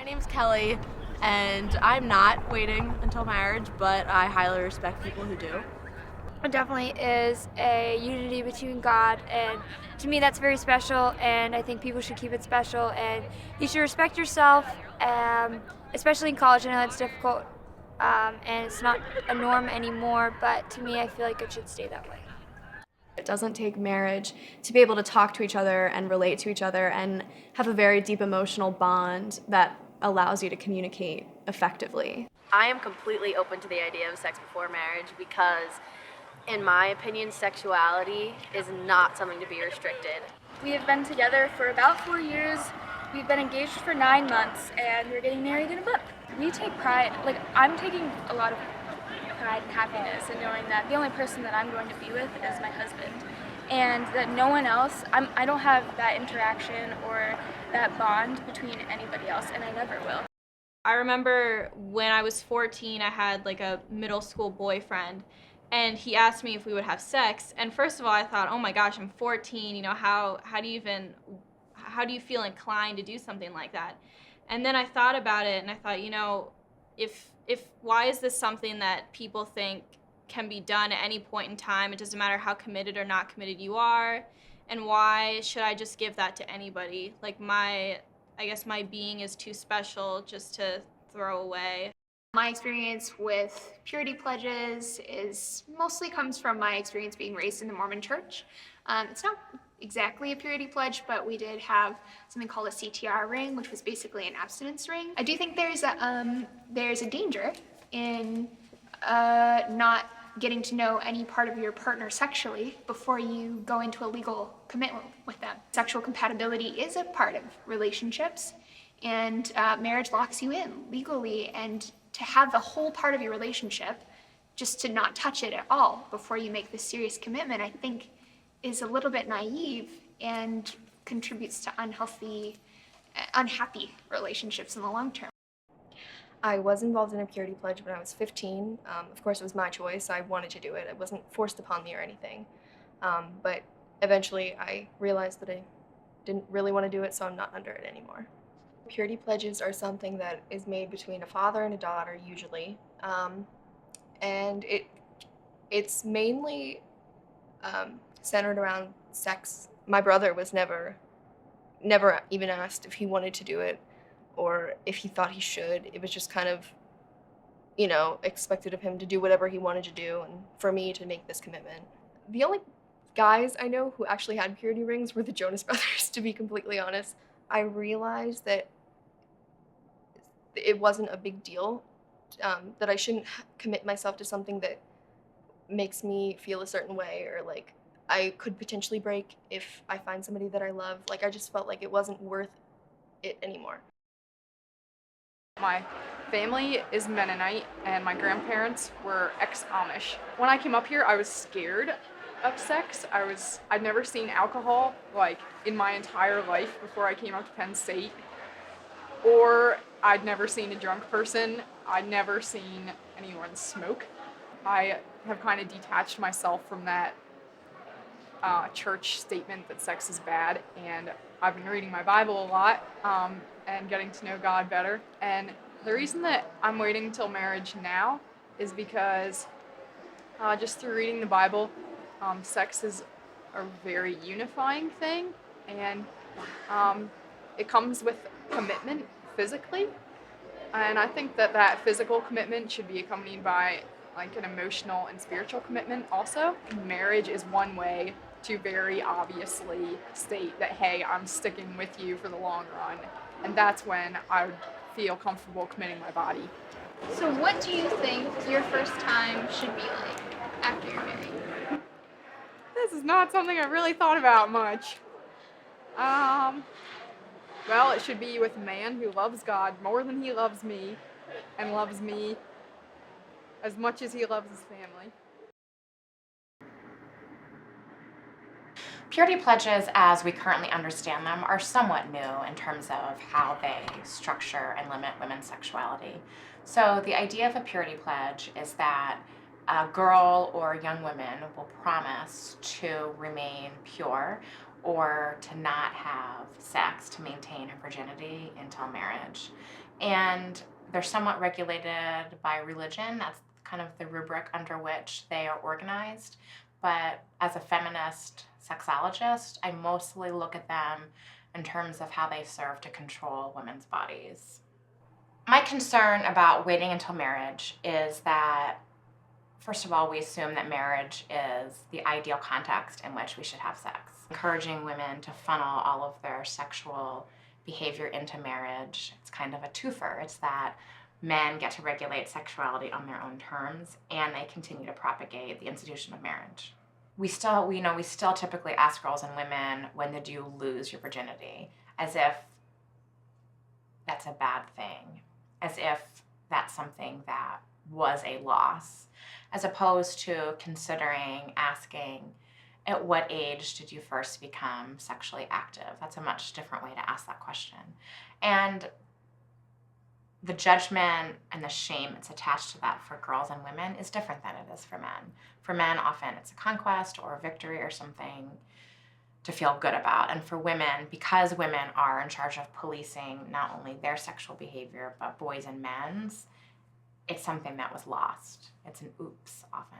name's Kelly, and I'm not waiting until marriage, but I highly respect people who do. It definitely is a unity between God, and to me that's very special, and I think people should keep it special, and you should respect yourself, especially in college. I know it's difficult, and it's not a norm anymore, but to me I feel like it should stay that way. It doesn't take marriage to be able to talk to each other and relate to each other and have a very deep emotional bond that allows you to communicate effectively. I am completely open to the idea of sex before marriage because, in my opinion, sexuality is not something to be restricted. We have been together for about 4 years. We've been engaged for 9 months, and we're getting married in a month. We take pride, I'm taking a lot of pride and happiness in knowing that the only person that I'm going to be with is my husband, and that no one else, I don't have that interaction or that bond between anybody else, and I never will. I remember when I was 14, I had like a middle school boyfriend, and he asked me if we would have sex. And first of all, I thought, oh my gosh, I'm 14. How do you feel inclined to do something like that? And then I thought about it, and I thought, if why is this something that people think can be done at any point in time? It doesn't matter how committed or not committed you are, and why should I just give that to anybody? I guess my being is too special just to throw away. My experience with purity pledges is mostly comes from my experience being raised in the Mormon Church. It's not exactly a purity pledge, but we did have something called a CTR ring, which was basically an abstinence ring. I do think there's a danger in not getting to know any part of your partner sexually before you go into a legal commitment with them. Sexual compatibility is a part of relationships, and marriage locks you in legally, and to have the whole part of your relationship, just to not touch it at all before you make this serious commitment, I think is a little bit naive and contributes to unhappy relationships in the long term. I was involved in a purity pledge when I was 15. Of course, it was my choice. I wanted to do it. It wasn't forced upon me or anything. But eventually, I realized that I didn't really want to do it, so I'm not under it anymore. Purity pledges are something that is made between a father and a daughter, usually. And it's mainly centered around sex. My brother was never even asked if he wanted to do it or if he thought he should. It was just kind of, expected of him to do whatever he wanted to do and for me to make this commitment. The only guys I know who actually had purity rings were the Jonas Brothers, to be completely honest. I realized that it wasn't a big deal, that I shouldn't commit myself to something that makes me feel a certain way, or like I could potentially break if I find somebody that I love. Like, I just felt like it wasn't worth it anymore. My family is Mennonite, and my grandparents were ex-Amish. When I came up here, I was scared of sex. I'd never seen alcohol, in my entire life before I came up to Penn State. Or I'd never seen a drunk person. I'd never seen anyone smoke. I have kind of detached myself from that church statement that sex is bad, and I've been reading my Bible a lot and getting to know God better. And the reason that I'm waiting until marriage now is because just through reading the Bible, sex is a very unifying thing, and it comes with commitment physically. And I think that physical commitment should be accompanied by an emotional and spiritual commitment also. Marriage is one way to very obviously state that, hey, I'm sticking with you for the long run. And that's when I would feel comfortable committing my body. So what do you think your first time should be like after you're married? This is not something I really thought about much. Well, it should be with a man who loves God more than he loves me, and loves me as much as he loves his family. Purity pledges, as we currently understand them, are somewhat new in terms of how they structure and limit women's sexuality. So the idea of a purity pledge is that a girl or young woman will promise to remain pure or to not have sex to maintain her virginity until marriage. And they're somewhat regulated by religion. That's kind of the rubric under which they are organized. But as a feminist sexologist, I mostly look at them in terms of how they serve to control women's bodies. My concern about waiting until marriage is that, first of all, we assume that marriage is the ideal context in which we should have sex. Encouraging women to funnel all of their sexual behavior into marriage, it's kind of a twofer. It's that men get to regulate sexuality on their own terms, and they continue to propagate the institution of marriage. We still typically ask girls and women, when did you lose your virginity? As if that's a bad thing, as if that's something that was a loss, as opposed to asking, at what age did you first become sexually active? That's a much different way to ask that question. And the judgment and the shame that's attached to that for girls and women is different than it is for men. For men, often it's a conquest or a victory or something to feel good about. And for women, because women are in charge of policing not only their sexual behavior, but boys and men's, it's something that was lost. It's an oops often.